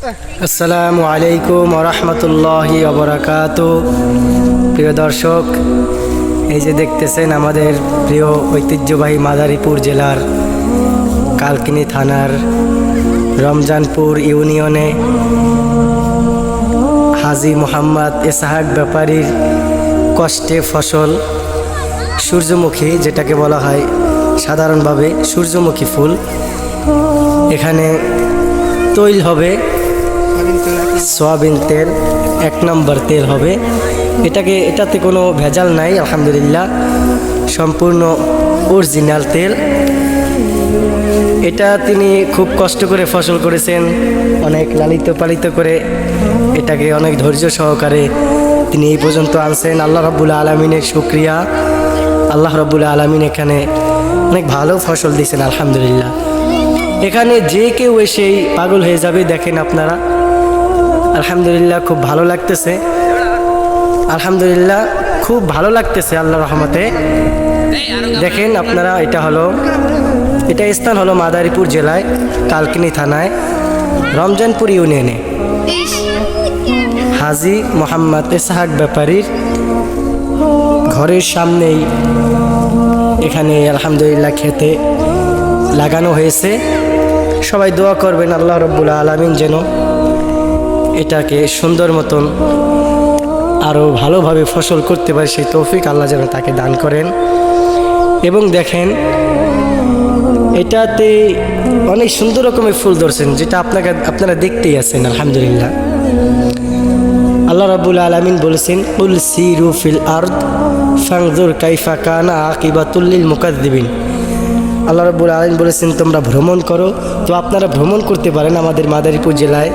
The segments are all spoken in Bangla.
আসসালামু আলাইকুম ওয়া রাহমাতুল্লাহি ওয়া বারাকাতুহু। প্রিয় দর্শক, এই যে দেখতেছেন আমাদের প্রিয় ঐতিহ্যবাহী মাদারীপুর জেলার কালকিনি থানার রমজানপুর ইউনিয়নে হাজী মোহাম্মদ ইসহাক ব্যাপারীর কষ্টে ফসল সূর্যমুখী, যেটাকে বলা হয় সাধারণভাবে সূর্যমুখী ফুল। এখানে তৈল হবে, সয়াবিন তেল, 1 নম্বর তেল হবে। এটাতে কোনো ভেজাল নাই, আলহামদুলিল্লাহ, সম্পূর্ণ অরিজিনাল তেল। এটা তিনি খুব কষ্ট করে ফসল করেছেন, অনেক লালিত পালিত করে এটাকে অনেক ধৈর্য সহকারে তিনি এই পর্যন্ত আনছেন। আল্লাহ রাব্বুল আলামিনের শুকরিয়া। আল্লাহ রাব্বুল আলামিন এখানে অনেক ভালো ফসল দিয়েছেন, আলহামদুলিল্লাহ। এখানে যে কেউ এসেই পাগল হয়ে যাবে। দেখেন আপনারা, আলহামদুলিল্লাহ, খুব ভালো লাগতেছে, আলহামদুলিল্লাহ, খুব ভালো লাগতেছে আল্লাহর রহমতে। দেখেন আপনারা, এটা স্থান হলো মাদারীপুর জেলায় কালকিনি থানায় রমজানপুর ইউনিয়নে হাজী মোহাম্মদ ইসহাক ব্যাপারীর ঘরের সামনেই এখানে আলহামদুলিল্লাহ খেতে লাগানো হয়েছে। সবাই দোয়া করবেন আল্লাহ রাব্বুল আলামিন যেন এটাকে সুন্দর মতন আরও ভালোভাবে ফসল করতে পারে, সেই তৌফিক আল্লাহ যেন তাকে দান করেন। এবং দেখেন, এটাতে অনেক সুন্দর রকমের ফুল ধরছেন, যেটা আপনারা দেখতেই আছেন, আলহামদুলিল্লাহ। আল্লাহ রাব্বুল আলামিন বলেছেন, কুল সিরু ফিল আরদ ফানজুর কাইফা কানা আকিবাতুল লিল মুকাজ্জিবিন। আল্লাহ রাব্বুল আলামিন বলেছেন, তোমরা ভ্রমণ করো। তো আপনারা ভ্রমণ করতে পারেন আমাদের মাদারীপুর জেলায়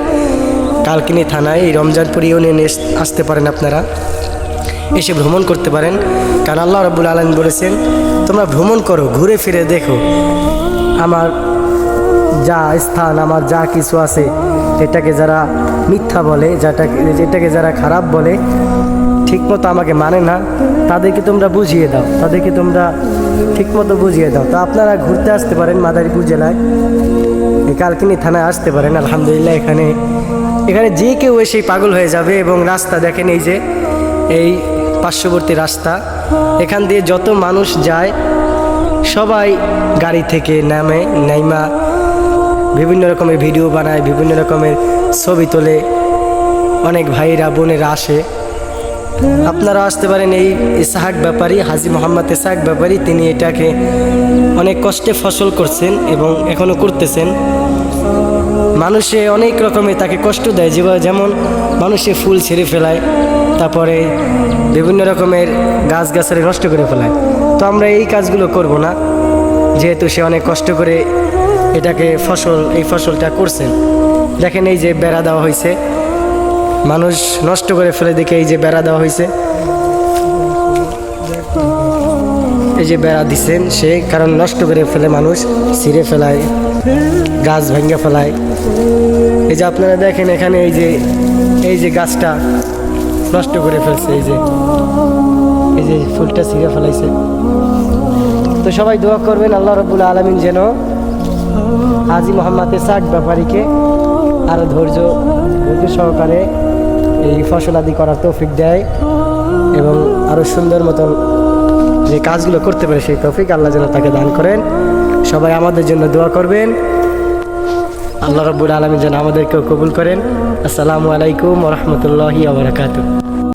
কালকিনি থানায় এই রমজানপুর ইউনিয়নে আসতে পারেন, আপনারা এসে ভ্রমণ করতে পারেন। কারণ আল্লাহ রাব্বুল আলামিন বলেছেন, তোমরা ভ্রমণ করো, ঘুরে ফিরে দেখো আমার যা স্থান, আমার যা কিছু আছে, এটাকে যারা মিথ্যা বলে, এটাকে যারা খারাপ বলে, ঠিকমতো আমাকে মানে না, তাদেরকে তোমরা বুঝিয়ে দাও, তাদেরকে তোমরা ঠিকমতো বুঝিয়ে দাও। তো আপনারা ঘুরতে আসতে পারেন মাদারীপুর জেলায়, এই কালকিনি থানায় আসতে পারেন, আলহামদুলিল্লাহ। এখানে যে কেউ এসেই পাগল হয়ে যাবে। এবং রাস্তা দেখেন, এই যে এই পার্শ্ববর্তী রাস্তা, এখান দিয়ে যত মানুষ যায় সবাই গাড়ি থেকে নাইমা বিভিন্ন রকমের ভিডিও বানায়, বিভিন্ন রকমের ছবি তোলে, অনেক ভাইরা বোনেরা আসে। আপনারা আসতে পারেন। এই ইসহাক ব্যাপারী, হাজী মোহাম্মদ ইসহাক ব্যাপারী, তিনি এটাকে অনেক কষ্টে ফসল করছেন এবং এখনও করতেছেন। মানুষে অনেক রকমের তাকে কষ্ট দেয়, যেমন মানুষে ফুল ছেড়ে ফেলায়, তারপরে বিভিন্ন রকমের গাছগাছালি নষ্ট করে ফেলায়। তো আমরা এই কাজগুলো করব না, যেহেতু সে অনেক কষ্ট করে এটাকে এই ফসলটা করছেন। দেখেন, এই যে বেড়া দেওয়া হয়েছে, মানুষ নষ্ট করে ফেলে দেখে এই যে বেড়া দেওয়া হয়েছে, এই যে বেড়া দিচ্ছেন সে, কারণ নষ্ট করে ফেলে মানুষ, ছিঁড়ে ফেলায়, গাছ ভেঙে ফেলায়। এই যে আপনারা দেখেন, এখানে এই যে গাছটা নষ্ট করে ফেলছে, এই যে ফুলটা ছিঁড়ে ফেলাইছে। তো সবাই দোয়া করবেন আল্লাহ রাব্বুল আলামিন যেন হাজী মোহাম্মদ ইসহাক ব্যাপারীকে আরও ধৈর্য সহকারে এই ফসল আদি করার তৌফিক দেয় এবং আরও সুন্দর মতন যে কাজগুলো করতে পারে সেই তৌফিক আল্লাহ যেন তাকে দান করেন। সবাই আমাদের জন্য দোয়া করবেন, আল্লাহ রাব্বুল আলামিন যেন আমাদেরকেও কবুল করেন। আসসালামু আলাইকুম ওয়া রাহমাতুল্লাহি ওয়া বারাকাতুহু।